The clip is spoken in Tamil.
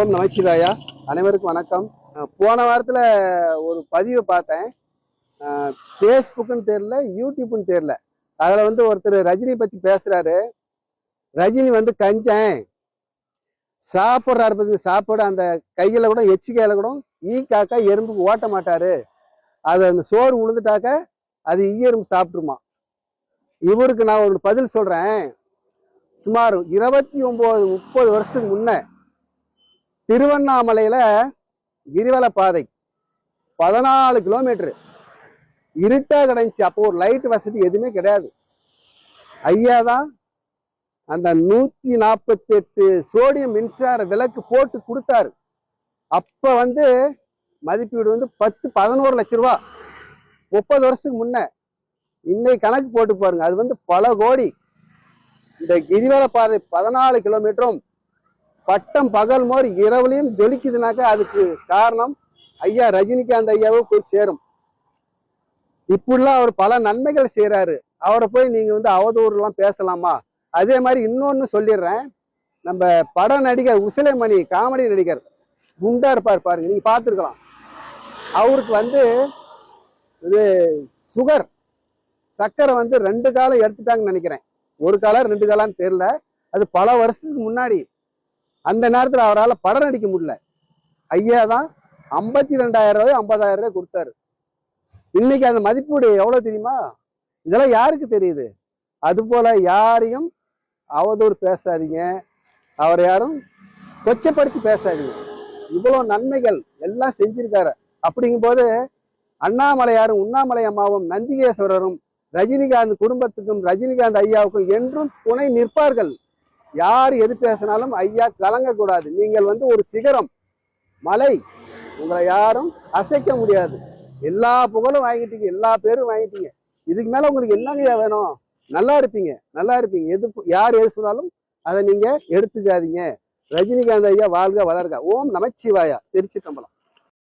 ஓம் நமச்சிவாயா. அனைவருக்கும் வணக்கம். போன வாரத்தில் ஒரு பதிவை பார்த்தேன். ஃபேஸ்புக்குன்னு தெரியல, யூடியூப்னு தெரியல. அதில் ஒருத்தர் ரஜினி பற்றி பேசுகிறாரு. ரஜினி கஞ்சன் சாப்பிட்றாரு பற்றி சாப்பாடு அந்த கையில் கூட எச்சிக்கையில் கூட காக்கா எறும்புக்கு ஓட்ட மாட்டார். அது அந்த சோறு உழுந்துட்டாக்க அது எறும்பு சாப்பிட்ருமா. இவருக்கு நான் ஒரு பதில் சொல்கிறேன். சுமார் 29-30 வருஷத்துக்கு முன்ன திருவண்ணாமலையில கிரிவல பாதை 14 கிலோமீட்டர் இருட்டா கிடைஞ்சி. அப்போ ஒரு லைட் வசதி எதுவுமே கிடையாது. ஐயா தான் அந்த 148 சோடியம் மின்சார விளக்கு போட்டு கொடுத்தாரு. அப்ப மதிப்பீடு 10-11 லட்சம் ரூபா. 30 வருஷத்துக்கு முன்ன. இன்னைக்கு கணக்கு போட்டு பாருங்க, அது பல கோடி. இந்த கிரிவல பாதை 14 கிலோமீட்டரும் பட்டம் பகல் மாதிரி இரவுலையும் ஜொலிக்குதுனாக்கா அதுக்கு காரணம் ஐயா ரஜினிகாந்த் ஐயாவும் போய் சேரும். இப்படிலாம் அவர் பல நன்மைகள் செய்யறாரு. அவரை போய் நீங்க அவதூறுலாம் பேசலாமா? அதே மாதிரி இன்னொன்னு சொல்லிடுறேன். நம்ம பட நடிகர் உசிலைமணி, காமெடி நடிகர், குண்டா இருப்பார் பாருங்க, நீங்க பார்த்துருக்கலாம். அவருக்கு இது சுகர், சக்கரை 2 காலம் எடுத்துட்டாங்கன்னு நினைக்கிறேன். 1 காலம் 2 காலான்னு தெரியல. அது பல வருஷத்துக்கு முன்னாடி. அந்த நேரத்தில் அவரால் படம் நடிக்க முடியல. ஐயா தான் 52,000 ரூபாய் 50,000 ரூபாய் கொடுத்தாரு. இன்னைக்கு அந்த மதிப்பீடு எவ்வளவு தெரியுமா? இதெல்லாம் யாருக்கு தெரியுது? அது போல யாரையும் அவதூறு பேசாதீங்க, அவரை யாரும் கொச்சப்படுத்தி பேசாதீங்க. இவ்வளவு நன்மைகள் எல்லாம் செஞ்சிருக்காரு. அப்படிங்கும் போது அண்ணாமலையாரும் உண்ணாமலை அம்மாவும் நந்திகேஸ்வரரும் ரஜினிகாந்த் குடும்பத்துக்கும் ரஜினிகாந்த் ஐயாவுக்கும் என்றும் துணை நிற்பார்கள். யார் எது பேசினாலும் ஐயா கலங்கக்கூடாது. நீங்கள் ஒரு சிகரம், மலை, உங்களை யாரும் அசைக்க முடியாது. எல்லா புகழும் வாங்கிட்டீங்க, எல்லா பேரும் வாங்கிட்டீங்க. இதுக்கு மேல உங்களுக்கு என்னங்க வேணும்? நல்லா இருப்பீங்க, நல்லா இருப்பீங்க. யார் எது சொன்னாலும் அதை நீங்க எடுத்துக்காதீங்க. ரஜினிகாந்த் ஐயா வாழ்க வளர்க. ஓம் நமச்சிவாயா. திருச்சிற்றம்பலம்.